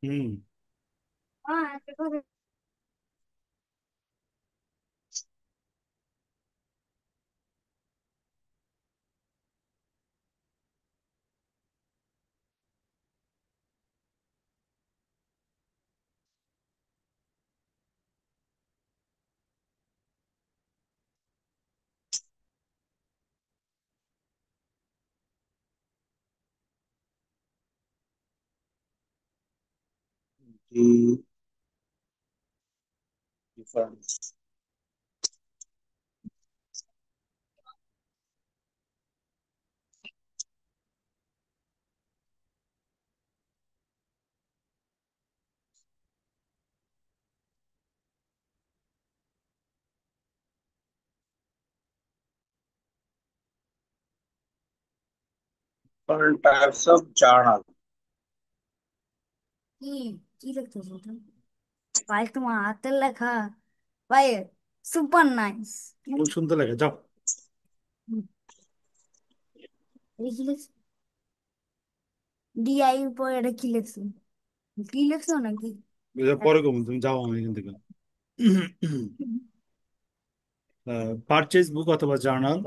Hmm. The difference. Different types of journal. কি কি লিখতেছো তুমি? ভাই তোমার হাতের লেখা, ভাই সুপার নাইস। খুব সুন্দর লাগে, যাও। এই কি লিখছো? ডিআই উপর এটা কি লিখছো? কি লিখছো নাকি? এটা পরে কম, তুমি যাও আমি এখান থেকে। পারচেজ বুক অথবা জার্নাল।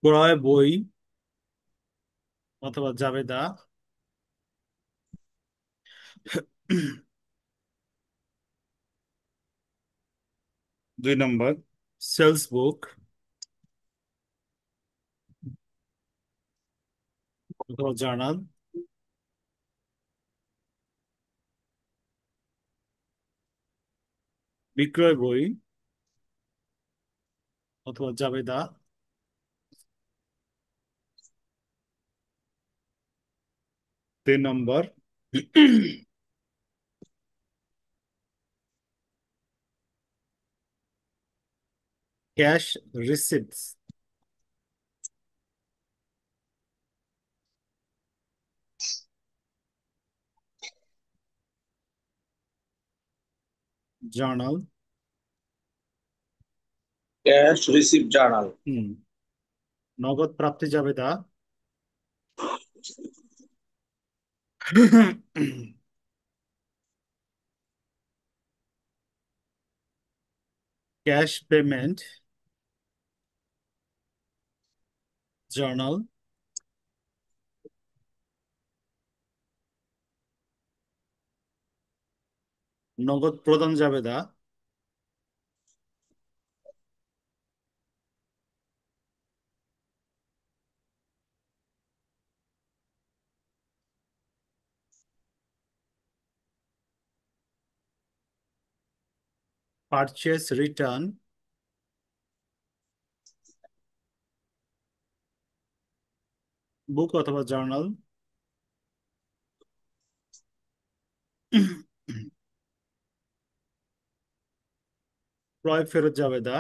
ক্রয় বই অথবা জাবেদা। 2 নম্বর, সেলস বুক অথবা জার্নাল। বিক্রয় বই অথবা জাবেদা। 3 নম্বর, cash receipts. Journal. Cash receipt journal. হুম। নগদ প্রাপ্তি জাবেদা। Cash payment journal. নগদ প্রদান জাবেদা। পারচেস রিটার্ন বুক অথবা জার্নাল। ক্রয় ফেরত জাবেদা।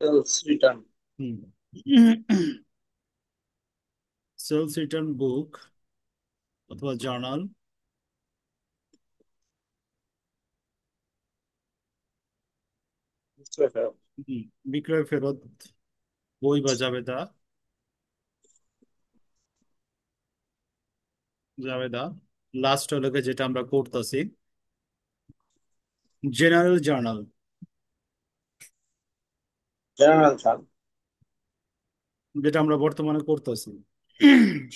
Sales return. হুম। সেলস রিটার্ন বুক অথবা জার্নাল। হুম। বিক্রয় ফেরত বই বা জাবেদা। জাবেদা। লাস্ট হলো গিয়ে যেটা আমরা করতেছি, জেনারেল জার্নাল, Journal fund. যেটা আমরা বর্তমানে করতেছি।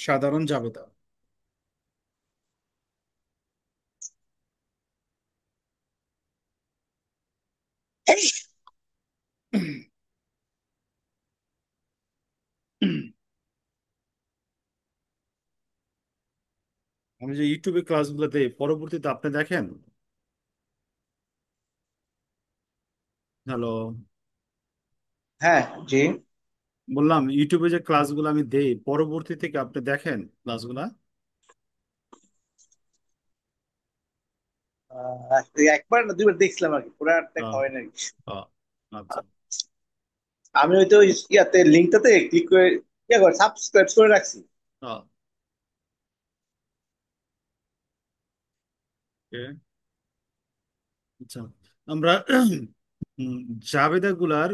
সাধারণ জাবেদা। আমি যে ইউটিউবে ক্লাসগুলো দেই, পরবর্তীতে আপনি দেখেন? হ্যালো। হ্যাঁ, জি। বললাম ইউটিউবে যে ক্লাসগুলো আমি দেই, পরবর্তী থেকে আপনি দেখেন ক্লাসগুলা? একবার না দুইবার দেখছিলাম আর কি, পুরো আর দেখা আহ, হয় নাই। আহ, আচ্ছা। আমি হয়তো ওই ইয়াতে লিঙ্কটাতে ক্লিক করে ইয়া করে সাবস্ক্রাইব করে রাখছি। আহ, okay, আচ্ছা। আমরা উম, জাবেদা গুলার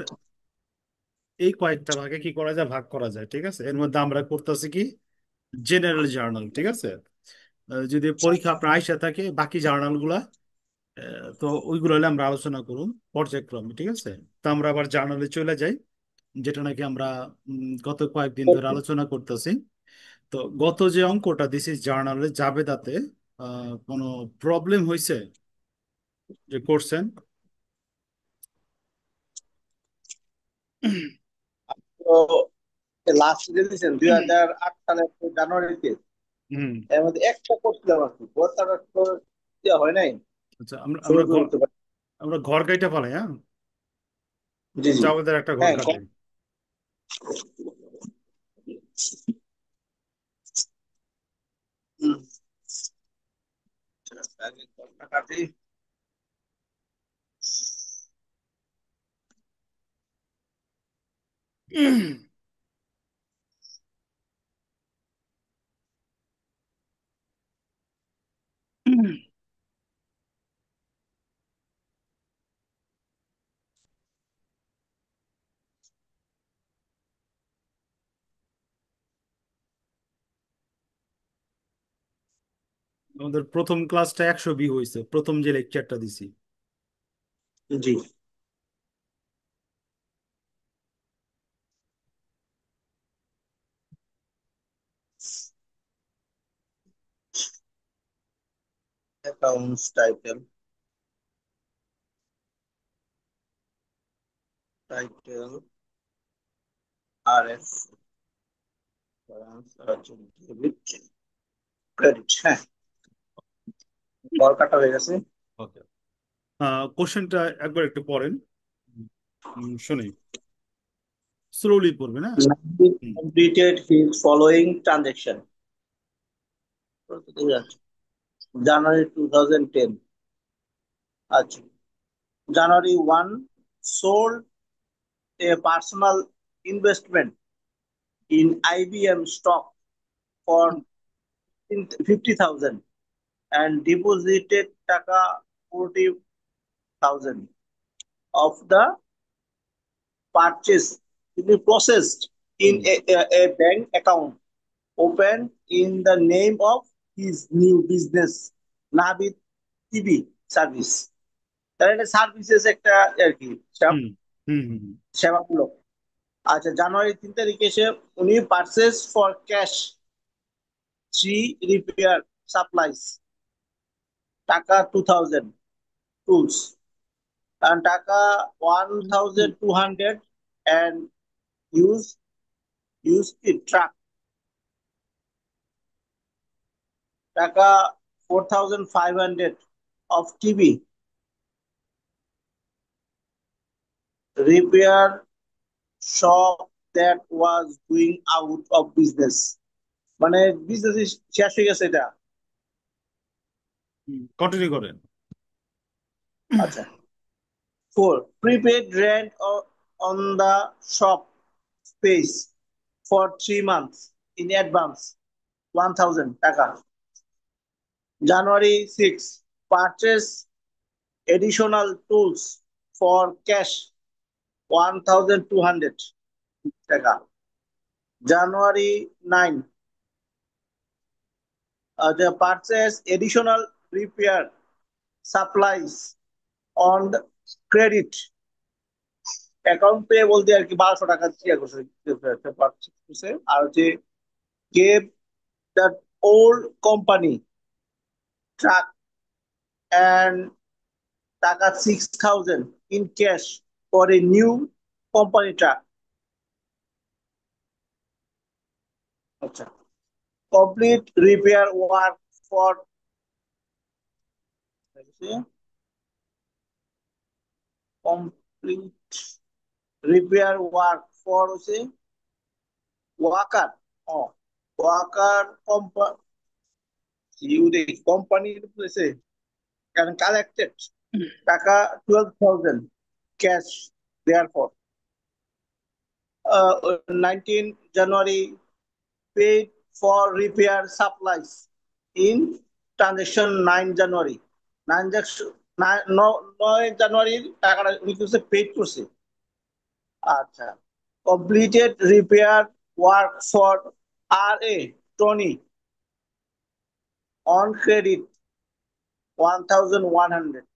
এই কয়েকটা ভাগে কি করা যায়, ভাগ করা যায়, ঠিক আছে। এর মধ্যে আমরা করতেছি কি জেনারেল জার্নাল, ঠিক আছে। যদি পরীক্ষা আপনার আইসা থাকে বাকি জার্নাল গুলা, তো ওইগুলো হলে আমরা আলোচনা করুন পর্যায়ক্রমে, ঠিক আছে। তো আমরা আবার জার্নালে চলে যাই, যেটা নাকি আমরা গত কয়েকদিন ধরে আলোচনা করতেছি। তো গত যে অঙ্কটা দিছি জার্নালে জাবেদাতে, কোনো প্রবলেম হয়েছে যে করছেন? তো লাস্ট যে দিয়েছেন 2008 সালের জানুয়ারিতে, হুম। এর মধ্যে একটা করছিলাম আর কি, ওটা তো দেওয়া হয় নাই, আচ্ছা, আমরা আমরা সহজে ঘর উঠতে পারি। আমরা ঘর কাইটা ফেলাই, হ্যাঁ। জি জি। জাবেদার একটা ঘর হ্যাঁ কাটে। হুম, আগে ঘরটা কাটি। আমাদের প্রথম ক্লাসটা 100 বি হয়েছে, প্রথম যে লেকচারটা দিছি। জি। অ্যাকাউন্টস টাইটেল, টাইটেল আর এস, ডেবিট, ক্রেডিট। হ্যাঁ, ঘর কাটা হয়ে গেছে। ওকে। কোশ্চেনটা একবার একটু পড়েন। শুনি, স্লোলি পড়বেন, হ্যাঁ। Nabil হুম। completed his following transaction. January 2010. আচ্ছা, January 1 sold a personal investment in IBM stock for 50,000 and deposited taka 40,000 of the purchase to be processed in hmm. a bank account opened in the name of his new business, Navid TV service. তাহলে এটা services একটা আর কি, হুম। হুম। হুম। সেবামূলক। আচ্ছা, জানুয়ারি 3 তারিখে সে উনি purchase for cash 3 repair supplies, টাকা 2000, tools and টাকা 1200 and ইউজ কি ট্রাক, টাকা 4500 of TV repair shop that was going out of business, মানে বিজনেস শেষ হয়ে গেছে এটা। কন্টিনিউ করেন। আচ্ছা, 4 prepaid rent on the shop space for 3 months in advance, 1000 taka. January 6 purchase additional tools for cash, 1200 taka. January 9 the purchase additional repair supplies on the credit account pay বলতে আর কি 1200 টাকা ইয়ে করছে purchase করছে। আর হচ্ছে gave that old company truck and taka 6,000 in cash for a new company truck. আচ্ছা, complete repair work for complete repair work for হচ্ছে ওয়াকার, ও Waker company কোম্পানির and collected টাকা 12,000 cash therefore 19 January paid for repair supplies in transaction 9 January 9 January টাকাটা উনি কিছু paid করছে আচ্ছা completed repair work for RA Tony on credit 1,100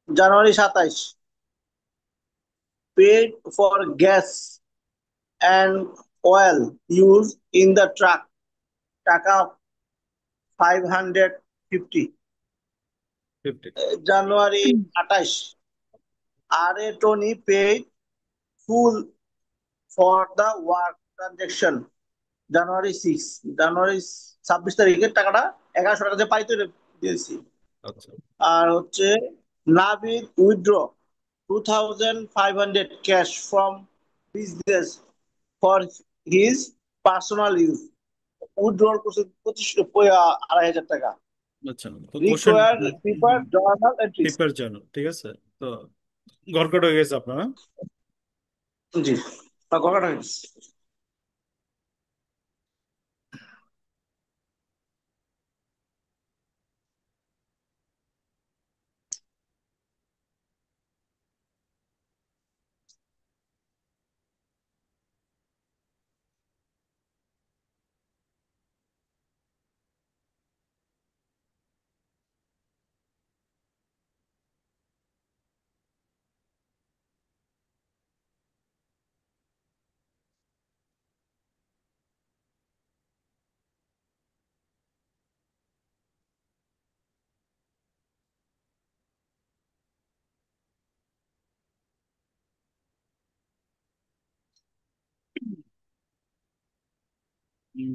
January 27 paid for gas and oil used in the truck টাকা 550 50। January 28 RA Tony paid full for the work transaction January 6 January 26 তারিখে টাকাটা 1100 টাকা যে পাইতে দিয়েছি আচ্ছা আর হচ্ছে Nabid withdraw 2,500 cash from business for his personal use withdrawal করছে 2,500 টাকা আচ্ছা, তো question require paper journal entries paper জানো, ঠিক আছে। তো গড়গড় হয়ে গেছে আপনারা। জি গড়াটা হয়েছে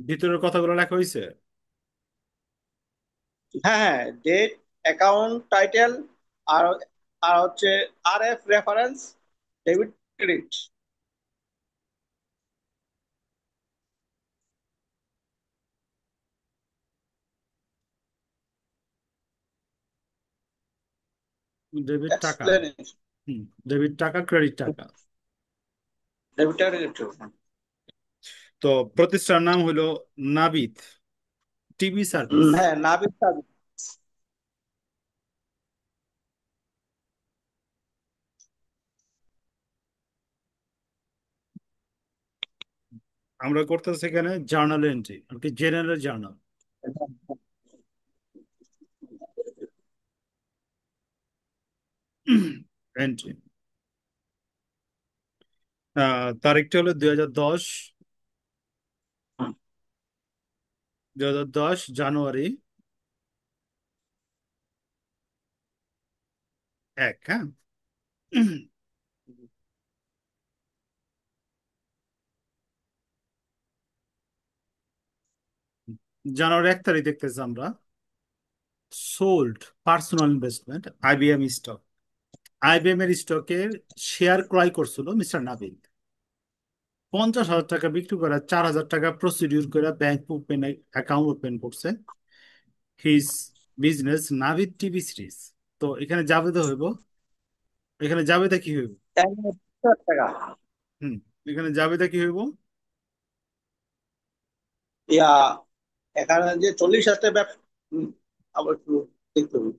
ভিতরের কথাগুলো লেখা হয়েছে। হ্যাঁ হ্যাঁ ডেট অ্যাকাউন্ট টাইটেল আর আর হচ্ছে RF reference debit credit debit টাকা, এক্সপ্লেনেশন ডেবিট টাকা, ক্রেডিট টাকা। ডেবিট ক্রেডিট তো প্রতিষ্ঠানের নাম হলো নাবিদ টিভি সার্ভিস। হ্যাঁ নাবিদ সার্ভিস আমরা করতেছি এখানে জার্নাল এন্ট্রি, আর কি জেনারেল জার্নাল এন্ট্রি। তারিখটা হলো 2010, 2010 জানুয়ারি 1। হ্যাঁ, জানুয়ারি 1 তারিখ দেখতেছি আমরা sold personal investment IBM stock. IBM এর স্টকের শেয়ার ক্রয় করছিল মিস্টার নাবিদ। 50,000 টাকা বিক্রি করে 4,000 টাকা প্রসিডিউর করে ব্যাংক ওপেন অ্যাকাউন্ট ওপেন করছে his business Nabid TV series. তো এখানে জাবেদা হইব, এখানে জাবেদা কি হইব? 1,000 টাকা হুম, এখানে জাবেদা কি হইব? ইয়া এখানে যে 40,000 ব্যবসা আবার একটু দেখতে হবে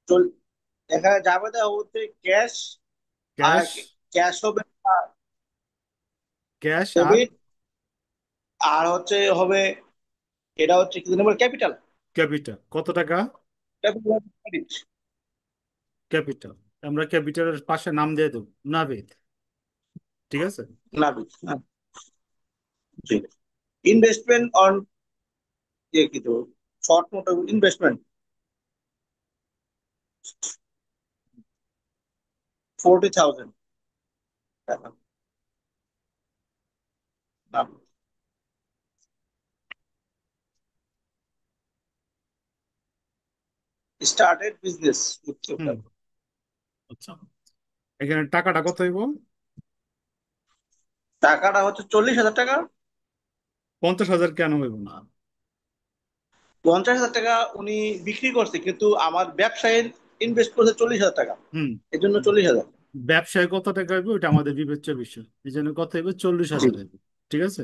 চল- এখানে যাবে তো হচ্ছে ক্যাশ আর ক্যাশ, ক্যাশ হবে ক্যাশ আর ডেবিট আর হচ্ছে হবে এটা হচ্ছে কি জানি ক্যাপিটাল ক্যাপিটাল। কত টাকা? Capital credit capital. আমরা ক্যাপিটালের পাশে নাম দিয়ে দেবো নাবিদ, ঠিক আছে। নাবিক হ্যাঁ জি ইনভেস্টমেন্ট অন কি তো শর্ট নোট ইনভেস্টমেন্ট 40,000 টাকা স্টার্টেড বিজনেস হুম, আচ্ছা, এখানে টাকাটা কত হইব? টাকাটা হচ্ছে 40,000 টাকা 50,000 কেন হইব না? 50,000 টাকা উনি বিক্রি করছে, কিন্তু আমার ব্যবসায় ইনভেস্ট করছে 40,000 টাকা, হুম। এর জন্য 40,000। ব্যবসায় কত টাকা হইবে ওইটা আমাদের বিবেচ্য বিষয়, এই জন্য কত হইবে, চল্লিশ জি। হাজার হইবে। ঠিক আছে,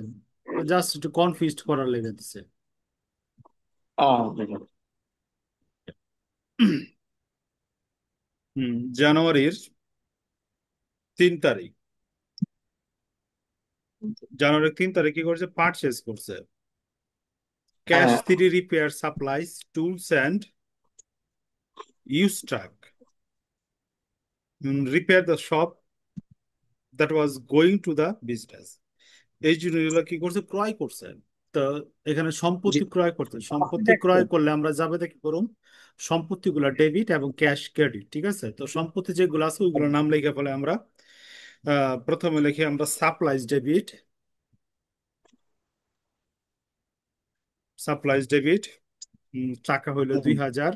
জাস্ট একটু কনফিউজ করার লেগে দিচ্ছে। জানুয়ারির 3 তারিখ, জানুয়ারির 3 তারিখ কি করছে, পারচেস করছে ক্যাশ হ্যাঁ। Three repair supplies tools and use truck repair the shop that was going to the business. এই জিনিসগুলো কি করছে, ক্রয় করছে। তো এখানে জি। সম্পত্তি ক্রয় করছে, আপনি সম্পত্তি ক্রয় দেখছেন। করলে আমরা যাবে দেখি করুন, সম্পত্তিগুলো ডেবিট এবং ক্যাশ ক্রেডিট। ঠিক আছে, তো সম্পত্তি যেগুলো আছে ওইগুলোর নাম লিখে ফেলে আমরা। প্রথমে লিখি আমরা সাপ্লাইজ ডেবিট, সাপ্লাইজ ডেবিট, টাকা হইলো হুম। 2,000।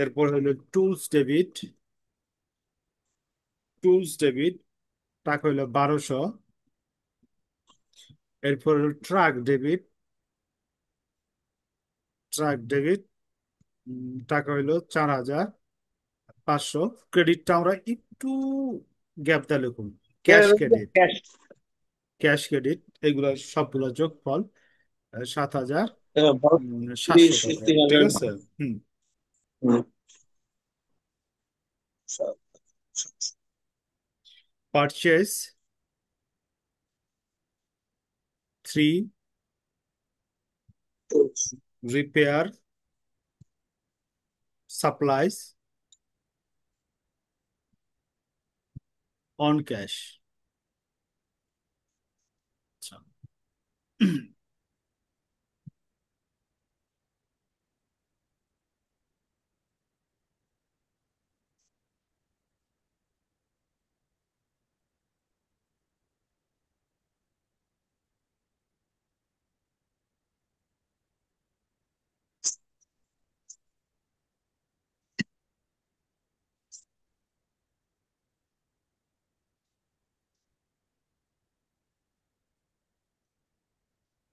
এরপর হইলো টুলস ডেবিট, টুলস ডেবিট, টাকা হইলো 1,200। এরপর হলো ট্রাক ডেবিট, ট্রাক ডেবিট, টাকা হইলো 4,500। ক্রেডিটটা আমরা একটু গ্যাপ দিয়ে লিখুন, cash credit, cash. Cash credit, এগুলো সবগুলো যোগফল 7,000 বিশ 700 টাকা। তিন ঠিক হাজার আছে। হুম। হুম। Purchase three repair supplies on cash. আচ্ছা।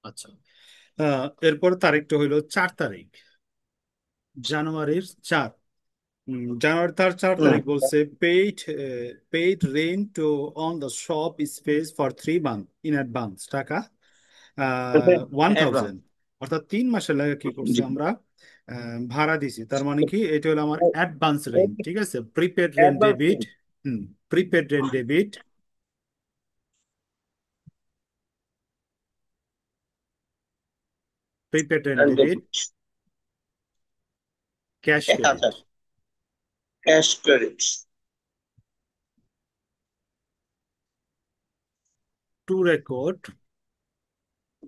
আচ্ছা, এরপর তারিখটা হইলো 4 তারিখ, জানুয়ারির 4। জানুয়ারি তার 4 তারিখ বলছে paid, paid rent to on the shop space for 3 month in advance, টাকা অ্যাডভান্স। 1,000। অর্থাৎ 3 মাসের লাগে কি করছে জি। আমরা ভাড়া দিছি, তার মানে কি এটা হলো আমার অ্যাডভান্স রেন্ট। ঠিক আছে, prepaid rent advance debit, prepaid rent debit, prepaid rent debit, debit cash credit. 1,000, cash credit. Two record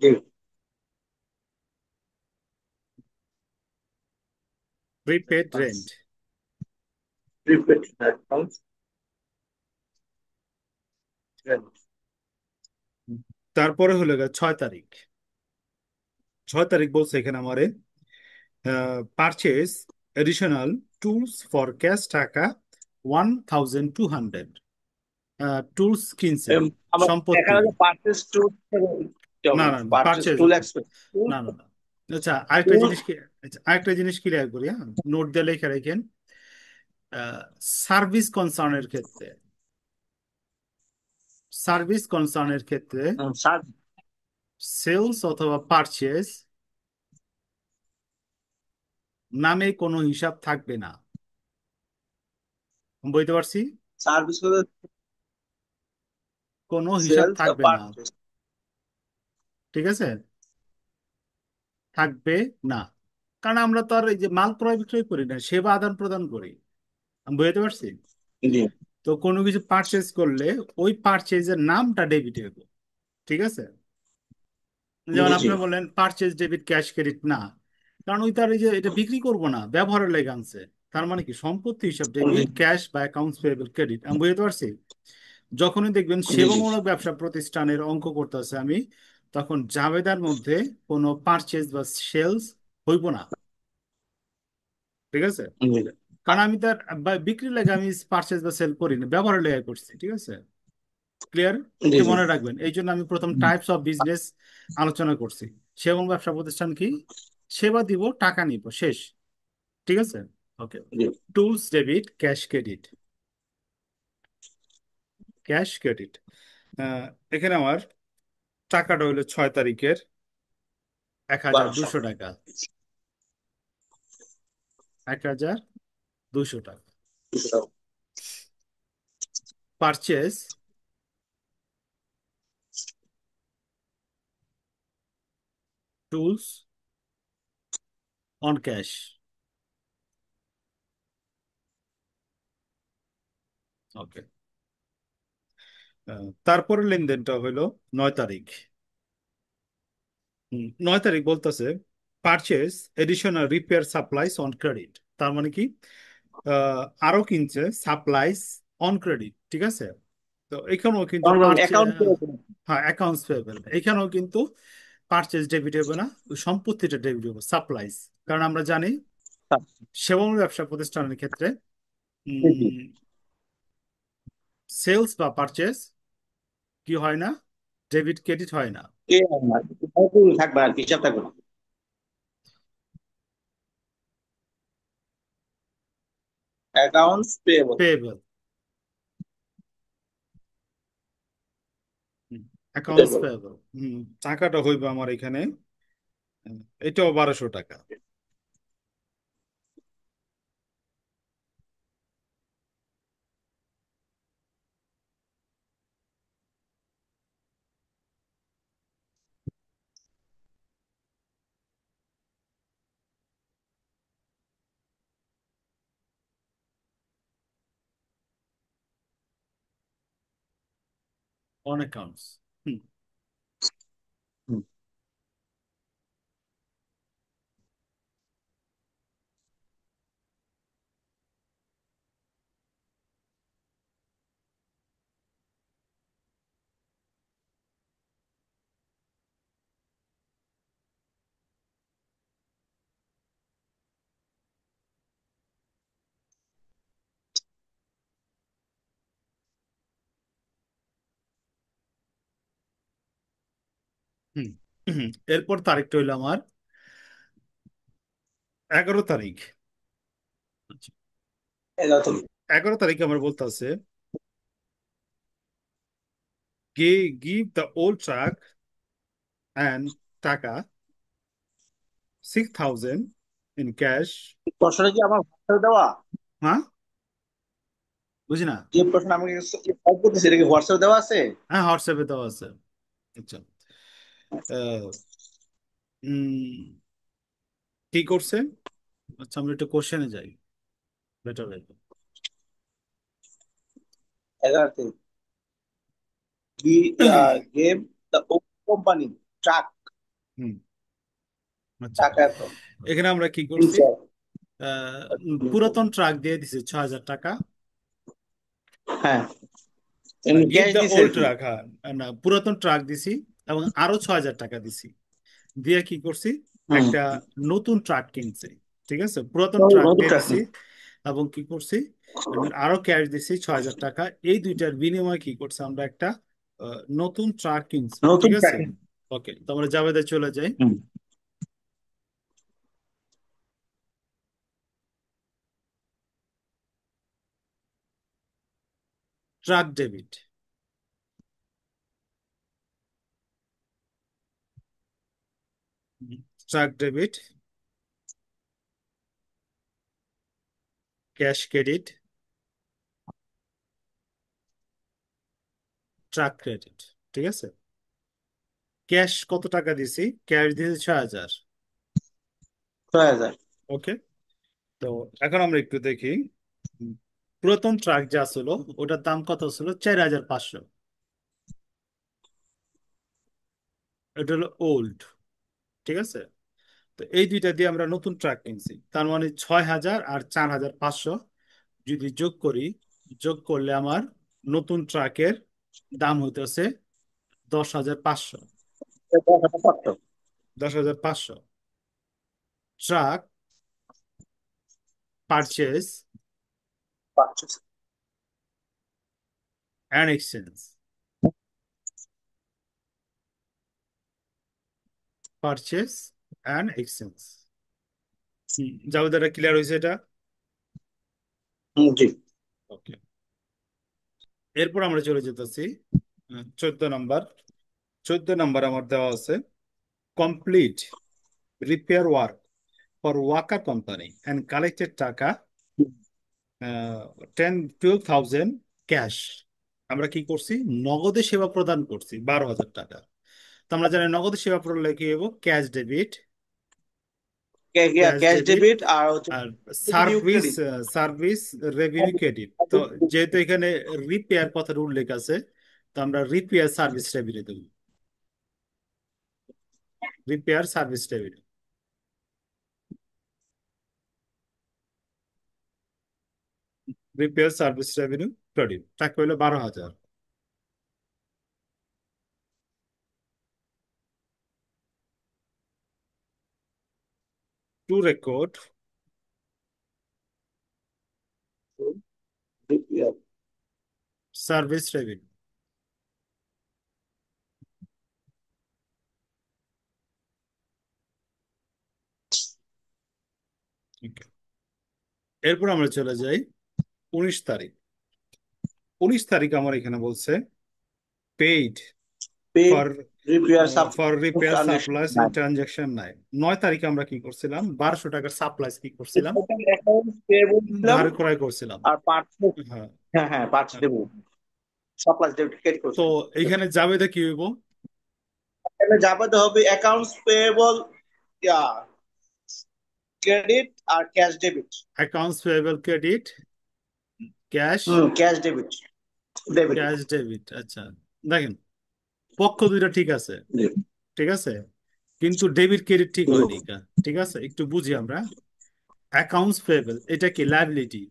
জি। Prepaid advance, rent. Prepaid advance credit. তারপরে হলো গিয়ে 6 তারিখ, 6 তারিখ বলছে এখানে আমারে purchase additional tools for cash, টাকা 1,200। টুলস কিনছে, আমার দেখা সম্পত্তি। যাচ্ছে পারচেজ টু না না, পারচেজ পারচেজ, টুল এক্সপেন্স। না না না। আচ্ছা, আরেকটা টুল। জিনিস কি, আচ্ছা আরেকটা জিনিস ক্লিয়ার করি, হ্যাঁ, নোট দিয়ে লেখা রাখেন। সার্ভিস কনসার্নের ক্ষেত্রে, সার্ভিস কনসার্নের ক্ষেত্রে সেলস অথবা পারচেজ নামে কোনো হিসাব থাকবে না। বুঝতে পারছি, সার্ভিস, কোনো হিসাব সেলস থাকবে না। পারচেজ। ঠিক আছে, থাকবে না, কারণ আমরা তো আর এই যে মাল ক্রয় বিক্রয় করি না, সেবা আদান প্রদান করি। আমি বুঝতে পারছি। জি। তো কোনো কিছু পারচেজ করলে ওই পারচেজের নামটা ডেবিট হবে। ঠিক আছে, যেমন জি। জি। আপনি বললেন পারচেজ ডেবিট ক্যাশ ক্রেডিট না, কারণ ওই তার এই যে এটা বিক্রি করব না, ব্যবহারের লেগে আনছে। তার মানে কি সম্পত্তি হিসাব জি। ডেবিট, ক্যাশ বা অ্যাকাউন্টস পেয়েবল ক্রেডিট। আমি বুঝতে পারছি। যখনই দেখবেন জি। জি। সেবামূলক ব্যবসা প্রতিষ্ঠানের অঙ্ক করতেছে আমি, তখন জাবেদার মধ্যে কোনো পারচেজ বা সেলস হইব না। ঠিক আছে, জি। কারণ আমি তার বিক্রির লাগে আমি পারচেজ বা সেল করি না, ব্যবহারের লেগে করছি। ঠিক আছে, ক্লিয়ার, জি। একটু জি। মনে রাখবেন। এই জন্য আমি প্রথম টাইপস অফ বিজনেস আলোচনা করছি। সেবং ব্যবসা প্রতিষ্ঠান কি? সেবা দিব, টাকা নিব, শেষ। ঠিক আছে। ওকে। জি। Tools debit, cash credit. Cash credit, এখানে আমার টাকাটা হইলো 6 তারিখের 1,200 টাকা। 1,200 টাকা। Purchase tools on cash. Okay. তারপরে লেনদেনটা হইলো 9 তারিখ। 9 তারিখ বলতেছে purchase additional repair supplies on credit. তার মানে কি? আরো কিনছে সাপ্লাইস অন ক্রেডিট। ঠিক আছে। তো এখানেও কিন্তু অ্যাকাউন্ট হ্যাঁ, অ্যাকাউন্টস পেয়েবল, এখানেও কিন্তু পারচেস ডেবিট হবে না, ওই সম্পত্তিটা ডেবিট হবে, সাপ্লাইস। কারণ আমরা জানি সেবা ব্যবসা প্রতিষ্ঠানের ক্ষেত্রে সেলস বা পারচেস কি হয় না, ডেবিট ক্রেডিট হয় না। থাকবে আর কি, হিসাব থাকবে না। Accounts payable. Payable, accounts payable. টাকাটা হইবে আমার এখানে, এটাও 1,200 টাকা। On accounts. এরপর তারিখটা হইলো আমার 11 তারিখ। আচ্ছা, 11 তারিখে আমার বলতে আছে give the old truck and টাকা 6,000 in cash। প্রশ্নটা কি আমার হোয়াটসঅ্যাপে দেওয়া? হ্যাঁ, বুঝি না। যে প্রশ্ন আমাকে সলভ করতেছে এটা কি হোয়াটসঅ্যাপে দেওয়া আছে? হ্যাঁ, হোয়াটসঅ্যাপে দেওয়া আছে। আচ্ছা। আহ, উম, কি করছে? আচ্ছা, আমরা একটু কোশ্চেনে যাই, বেটার হবে। 11 গেভ দ্য কোম্পানি ট্রাক। হুম। আচ্ছা, টাকা এত এখানে আমরা কি করছি? ফিউচার। পুরাতন ট্রাক দিয়ে দিছি 6,000 টাকা। হ্যাঁ, গিভ ক্যাশ দ্য দিছে আর ওল্ড কি। ট্রাক, হ্যাঁ। না, পুরাতন ট্রাক দিছি এবং আরো 6,000 টাকা দিছি। দিয়ে কি করছি? হুম। একটা নতুন ট্রাক কিনছি। ঠিক আছে, পুরাতন ট্রাক নতুন দিয়ে ট্রাক। দিছি এবং কি করছি, আরো ক্যাশ দিছি 6,000 টাকা। এই দুইটার বিনিময়ে কি করছি, আমরা একটা নতুন ট্রাক কিনছি। নতুন ঠিক আছে। ট্রাক। ওকে, তো আমরা জাবেদে চলে যাই। হুম। Truck debit, truck debit, cash credit, truck credit. ঠিক আছে। ক্যাশ কত টাকা দিছি? ক্যাশ দিয়েছি 6,000। 6,000। ওকে। তো এখন আমরা একটু দেখি, উম, পুরাতন ট্রাক যা ছিল ওটার দাম কত ছিল? 4,500। এটা হলো ওল্ড। ঠিক আছে। তো এই দুইটা দিয়ে আমরা নতুন ট্রাক কিনছি, তার মানে 6,000 আর 4,500 যদি যোগ করি, যোগ করলে আমার নতুন ট্রাকের দাম হইতেছে 10,500। 10,500 truck purchase and exchange. Purchase and exchange. জাভেদাটা ক্লিয়ার হয়েছে এটা? জি। ওকে, এরপর আমরা চলে যেতেছি 14 নাম্বার। 14 নাম্বার আমার দেওয়া আছে complete repair work for Walker company and collected টাকা 10-12,000 ক্যাশ। আমরা কি করছি? নগদে সেবা প্রদান করছি 12,000 টাকা। তো আমরা জানি নগদে সেবা প্রদান কি হবো? Cash debit, cash cash debit. Debit আর হচ্ছে আর revenue service, credit. Service revenue credit. তো যেহেতু এখানে রিপেয়ার কথার উল্লেখ আছে, তো আমরা রিপেয়ার সার্ভিস রেভিনিউ দেবো। Repair service revenue, repair service revenue credit টাকা হইলো 12,000। To record service revenue. এরপর আমরা চলে যাই 19 তারিখ। 19 তারিখ আমার এখানে বলছে paid paid for repair for repair transaction. Supplies in transaction নাই। 9 তারিখে আমরা কি করছিলাম? 1200 টাকার সাপ্লাইস কি করছিলাম? অ্যাকাউন্ট পেয়েবল ছিলাম ধার ক্রয় করছিলাম। Are parts. হ্যাঁ। হ্যাঁ হ্যাঁ, পার্টস হ্যাঁ। দেবো। সাপ্লাই ডেবিট ক্রেডিট তো করছিলাম। এখানে যাবে কি হইব? এখানে যাবে হবে অ্যাকাউন্টস পেয়েবল, ক্রেডিট আর cash debit. Accounts payable credit, cash, cash debit debit. Cash debit. আচ্ছা, দেখেন পক্ষ দুইটা ঠিক আছে, ঠিক আছে, কিন্তু ডেবিট ক্রেডিট ঠিক হয়নি। ঠিক আছে, একটু বুঝি আমরা। অ্যাকাউন্টস পেয়েবল এটা কি লাইবিলিটি,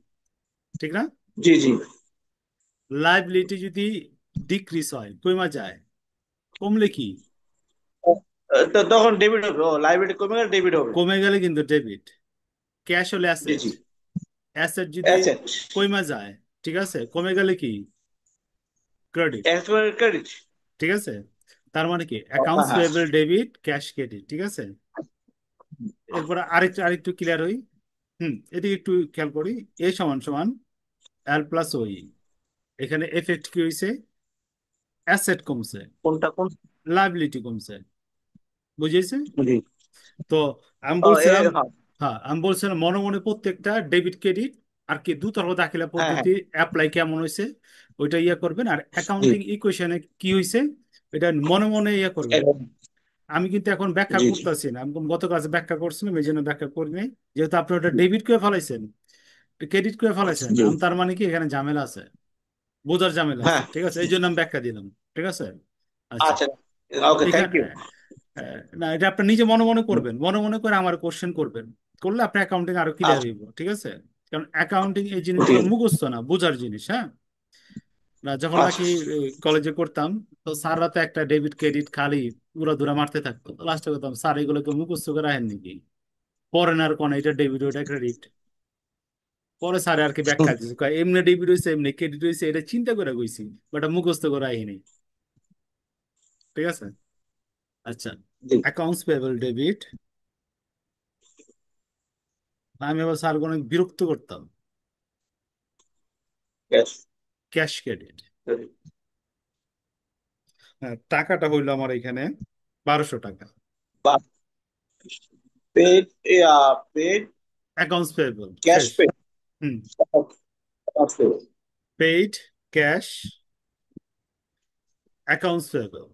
ঠিক না? জি জি। লাইবিলিটি যদি ডিক্রিজ হয়, কমে যায়, কমলে কি? তো তখন ডেবিট হবে। ও, লাইবিলিটি কমে গেলে ডেবিট হবে। কমে গেলে কিন্তু ডেবিট। ক্যাশ হলে জি অ্যাসেট, জি। অ্যাসেট যদি অ্যাসেট। কমে যায়, ঠিক আছে, কমে গেলে কি? ক্রেডিট। ক্রেডিট। ঠিক আছে, তার মানে কি হ্যাঁ অ্যাকাউন্টস হ্যাঁ। Payable debit, cash credit. ঠিক আছে, এরপর আরেকটু আরেকটু ক্লিয়ার হই। এদিকে একটু খেয়াল করি। এ সমান সমান এল প্লাস ওই। এখানে এফেক্ট কি হয়েছে? অ্যাসেট কমছে, কোনটা কোন? লাইবিলিটি কমছে। বুঝেছে? জি। তো আমি ও এ, বলছিলাম, হ্যাঁ হ্যাঁ আমি বলছিলাম মনে মনে প্রত্যেকটা ডেবিট ক্রেডিট আর কি দুতরফা দাখিলা হ্যাঁ হ্যাঁ। পদ্ধতি অ্যাপ্লাই কেমন হয়েছে ওইটা ইয়ে করবেন। আর জি অ্যাকাউন্টিং ইকুয়েশনে কি হয়েছে এটা মনে মনে ইয়ে করবেন। একদম। আমি কিন্তু এখন ব্যাখ্যা জি জি। করতেছি না, আমি গত ক্লাসে ব্যাখ্যা করছিলাম, এই জন্য ব্যাখ্যা করি নাই। যেহেতু আপনি ওটা ডেবিট করে ফেলাইছেন, ক্রেডিট করে ফেলাইছেন, জি। আমি তার মানে কি এখানে ঝামেলা আছে, বোঝার ঝামেলা আছে। হ্যাঁ। ঠিক আছে, এই জন্য আমি ব্যাখ্যা দিলাম। ঠিক আছে। আচ্ছা, আচ্ছা। ওকে, থ্যাংক এখানে ইউ। না, এটা আপনি নিজে মনে মনে করবেন, মনে মনে করে আমার কোশ্চেন করবেন, করলে আপনি অ্যাকাউন্টিং আরো ক্লিয়ার আচ্ছা, হইব। ঠিক আছে, কারণ অ্যাকাউন্টিং এই ঠিক জিনিসগুলো আছে। মুখস্থ না, বোঝার জিনিস। হ্যাঁ, না যখন আচ্ছা। নাকি কলেজে করতাম, তো স্যাররা তো একটা ডেবিট ক্রেডিট খালি উড়াধুরা মারতে থাকতো। লাস্টে করতাম, স্যার এগুলোকে মুখস্থ করে রাখেন নাকি? পড়েন আর কোন এটা ডেবিট ওইটা ক্রেডিট। পরে স্যার আর কি ব্যাখ্যা দিচ্ছে, কয় এমনি ডেবিট হয়েছে এমনি ক্রেডিট হয়েছে, এটা চিন্তা করে কইছি, বাট মুখস্থ করে রাখিনি। ঠিক আছে। আচ্ছা, জি। Accounts payable debit. আমি আবার স্যার অনেক বিরক্ত করতাম। Cash cash credit. ক্রেডিট। হ্যাঁ, টাকাটা হইলো আমার এখানে 1200 টাকা। বা paid, paid accounts payable cash শেষ। পে। হুম, পেইড, ক্যাশ, অ্যাকাউন্টস পেয়েবল।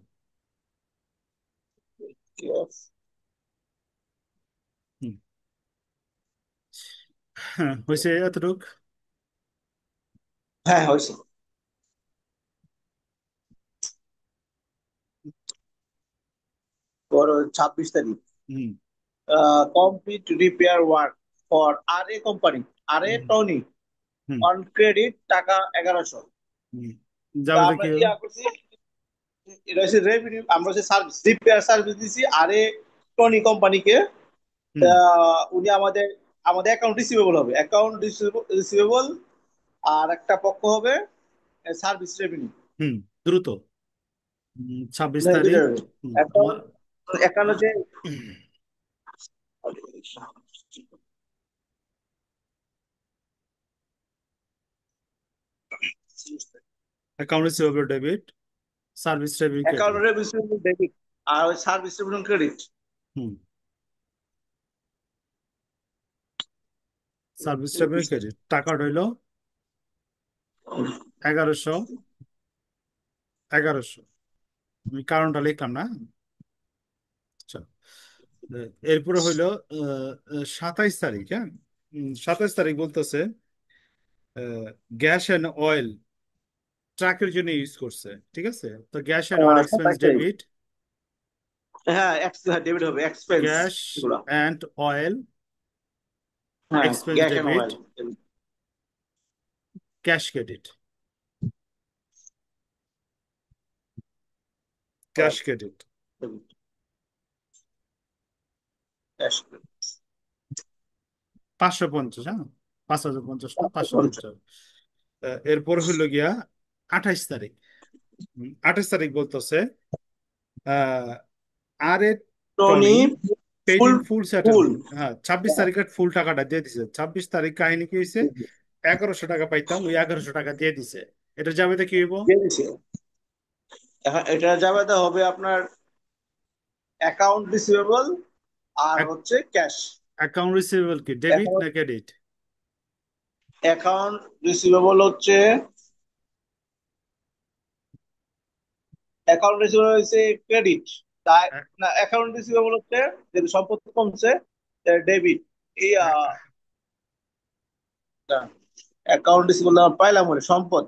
হুম, হ্যাঁ হয়েছে এতটুক। হ্যাঁ হয়েছে। পর 26 তারিখ, হুম। Complete repair work for R A company, R A হুম। টনি হুম। অন ক্রেডিট টাকা 1100। হুম। তা যাবে আমরা দেখি। ইয়া করছি, এটা হচ্ছে রেভিনিউ, আমরা হচ্ছে সার্ভিস রিপেয়ার সার্ভিস দিছি আর এ টনি কোম্পানিকে। হুম। উনি আমাদের আমাদের অ্যাকাউন্ট রিসিভেবল হবে, অ্যাকাউন্ট রিসিভেবল। আর একটা পক্ষ হবে সার্ভিস রেভিনিউ। হুম, দ্রুত। 26 দুইটা তারিখ। হবে হুম, আমার অ্যাকাউন্ট। অ্যাকাউন্ট হচ্ছে account receivable debit, service revenue account credit. Receivable debit, আর সার্ভিস রেভিনিউ ক্রেডিট। হুম, সার্ভিস রেভিনিউ ক্রেডিট টাকাটা হইলো 1100, 1100। আমি কারণটা লিখলাম না। আচ্ছা, এরপরে হইলো 27 তারিখ। হ্যাঁ, 27 তারিখ বলতেছে গ্যাস এন্ড অয়েল ট্রাকের জন্য ইউজ করছে, ঠিক আছে? তো গ্যাস এন্ড অয়েল এক্সপেন্স 27 তারিখ। ডেবিট, হ্যাঁ, ডেবিট হবে এক্সপেন্স গ্যাস এগুলো। এন্ড অয়েল হ্যাঁ, expense gas and debit, oil. Cash credit, cash credit. 550, হ্যাঁ, 5050 না, 550। এরপর হইলো গিয়া 28 তারিখ। 28 তারিখ বলতেছে ah R A Tony Tony paid full in full full settlement. হ্যাঁ, 26 তারিখের ফুল টাকাটা দিয়ে দিছে। 26 তারিখ কাহিনী কি হয়েছে, 1100 টাকা পাইতাম, ওই 1100 টাকা দিয়ে দিছে। এটা যাবে তো কি হইব? দিয়ে দিছে। এখন এটা যাবে তো হবে আপনার অ্যাকাউন্ট রিসিভেবল আর হচ্ছে ক্যাশ। অ্যাকাউন্ট রিসিভেবল কি ডেবিট না ক্রেডিট? অ্যাকাউন্ট রিসিভেবল হচ্ছে, অ্যাকাউন্ট রিসিভেবল হচ্ছে ক্রেডিট। তাই না, অ্যাকাউন্ট রিসিভেবল হচ্ছে যদি সম্পদ কমছে ডেবিট। এই অ্যাকাউন্ট রিসিভেবল পাইলাম বলে সম্পদ,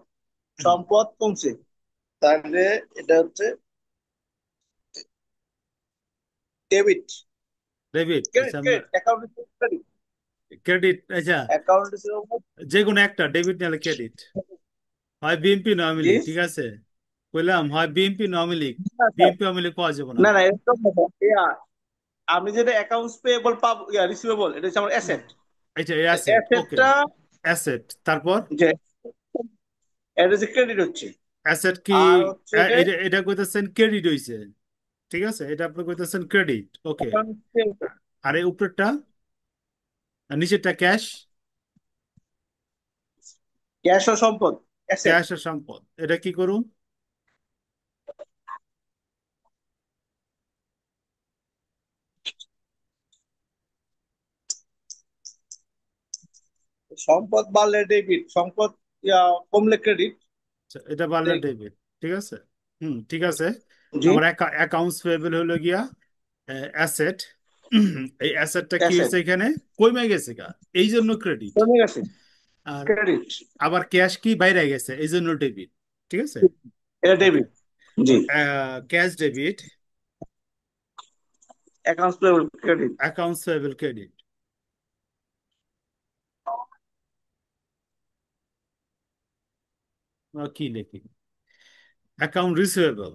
সম্পদ কমছে, তাহলে এটা হচ্ছে ডেবিট। ডেবিট, ক্রেডিট আচ্ছা। Credit account receivable credit. Credit, আচ্ছা। Account receivable. যে কোনো একটা ডেবিট নাহলে ক্রেডিট, হয় বিএনপি নয় জি। মিলি, ঠিক আছে? বললাম হয় বিএনপি নয় মিলি, না স্যার, বিএনপি নয় মিলি পাওয়া যাবে না। না না এরকম না স্যার। আমি যেটা অ্যাকাউন্টস পেয়েবল পাবো, রিসিভেবল, এটা হচ্ছে আমার হুম, অ্যাসেট। আচ্ছা, অ্যাসেট, ওকে। অ্যাসেটটা অ্যাসেট, তারপর যে এটা হচ্ছে ক্রেডিট হচ্ছে। অ্যাসেট কি? আর হচ্ছে এটা এটা কইতেছেন ক্রেডিট হইছে, ঠিক আছে? এটা আপনি কইতেছেন ক্রেডিট, ওকে। আর এই উপরেরটা, আর নিচেরটা ক্যাশ, ক্যাশ ও সম্পদ, অ্যাসেট। ক্যাশ আর সম্পদ। এটা কি করুন? সম্পদ বাড়লে ডেবিট, সম্পদ কমলে ক্রেডিট। আচ্ছা, এটা বাড়লে ডেবিট, ঠিক আছে। হুম, ঠিক আছে। জি। আমার অ্যাকাউন্টস পেয়েবল হলো গিয়া অ্যাসেট। এই অ্যাসেটটা কি অ্যাসেট হয়েছে এখানে, কমে গেছে গা, এই জন্য ক্রেডিট। কমে গেছে, আর ক্রেডিট। আবার ক্যাশ কি বাইরে গেছে, এই জন্য ডেবিট, ঠিক আছে। এটা ওকে, ডেবিট। তো জি। Cash debit, accounts payable credit. Accounts payable credit. কি লিখি? Account receivable,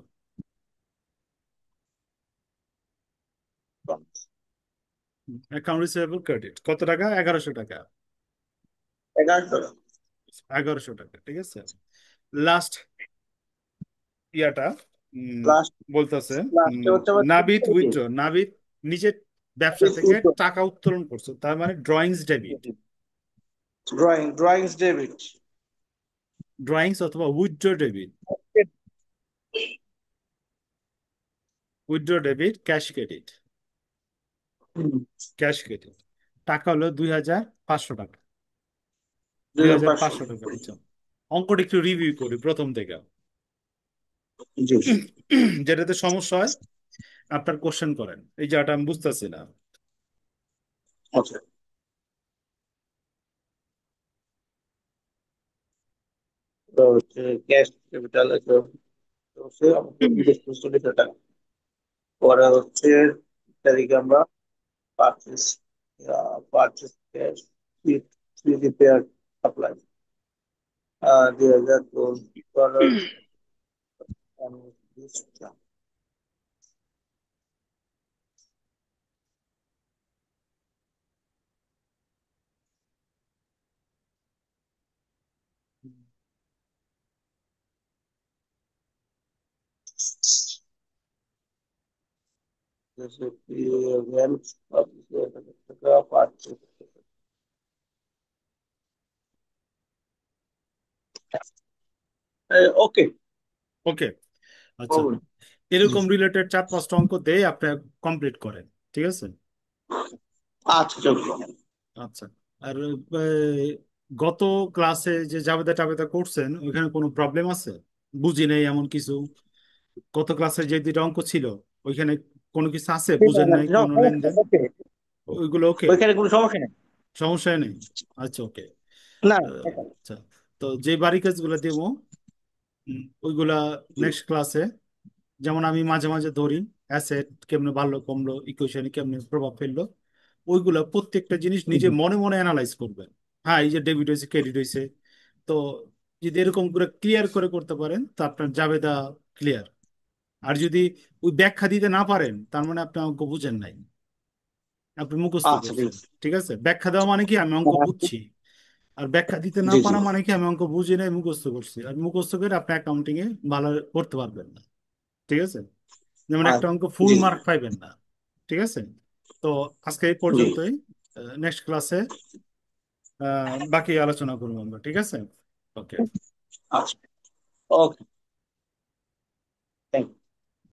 account receivable credit কত টাকা? 1100 টাকা। 11 টাকা। 1100 টাকা, ঠিক আছে। লাস্ট ইয়াটা লাস্ট, বলতেছে লাস্টে হচ্ছে আমার নাবিদ উইথড্র, নাবিদ নিজের ব্যবসা থেকে টাকা উত্তোলন করছে, তার মানে drawings debit. Drawings debit. Drawings অথবা withdraw debit, withdraw debit, cash credit, cash credit. টাকা হলো 2500 টাকা। দুই হাজার 2500। পাঁচশো টাকা আচ্ছা, অঙ্কটা একটু রিভিউ করি প্রথম থেকে। জি। যেটাতে সমস্যা হয় আপনার কোশ্চেন করেন, এই জায়গাটা আমি বুঝতেছি না। আচ্ছা, তো হচ্ছে ক্যাশ ক্যাপিটাল আছে, তো হচ্ছে আমাকে বিদেশ পুস্তকে টাকা। পরে হচ্ছে তারিখে আমরা purchase, purchase cash, three repair supply 2000 dollar. Okay. Okay. আচ্ছা, এরকম রিলেটেড 4-5টা অঙ্ক দিয়ে আপনি কমপ্লিট করেন, ঠিক আছে? আচ্ছা চলো। আচ্ছা। আর গত ক্লাসে যে জাবেদা টাবেদা করছেন ওইখানে কোনো প্রবলেম আছে? বুঝি নেই এমন কিছু? গত ক্লাসে যে 2টা অঙ্ক ছিল ওইখানে কোনো কিছু আছে বুঝেন নাই, কোনো লেনদেন? ওকে, ওইগুলো ওকে, ওইখানে কোনো সমস্যা নেই। সমস্যা নেই? আচ্ছা, ওকে। না। আচ্ছা, তো যে বাড়ি কাজগুলো দেবো ওইগুলা নেক্সট ক্লাসে, যেমন আমি মাঝে মাঝে ধরি অ্যাসেট কেমনে বাড়লো কমলো, ইকুয়েশনে কেমনে প্রভাব ফেললো, ওইগুলা প্রত্যেকটা জিনিস নিজে মনে মনে অ্যানালাইজ করবেন। হ্যাঁ, এই যে ডেবিট হয়েছে ক্রেডিট হয়েছে, তো যদি এরকম করে ক্লিয়ার করে করতে পারেন তো আপনার জাবেদা ক্লিয়ার। আর যদি ওই ব্যাখ্যা দিতে না পারেন তার মানে আপনি অঙ্ক বুঝেন নাই, আপনি মুখস্থ আচ্ছা ঠিক করছেন। আছে। ঠিক আছে, ব্যাখ্যা দেওয়া মানে কি আমি অঙ্ক বুঝছি, আর ব্যাখ্যা দিতে না জি জি পারা মানে কি আমি অঙ্ক বুঝি নাই, মুখস্থ করছি। আর মুখস্থ করে আপনি অ্যাকাউন্টিং এ ভালো করতে পারবেন না। ঠিক আছে, যেমন একটা অঙ্ক ফুল জি জি মার্ক পাইবেন না। ঠিক আছে, তো আজকে এই জি। পর্যন্তই। নেক্সট ক্লাসে বাকি আলোচনা করবো আমরা, ঠিক আছে? ওকে। আচ্ছা। ওকে, থ্যাংক ইউ।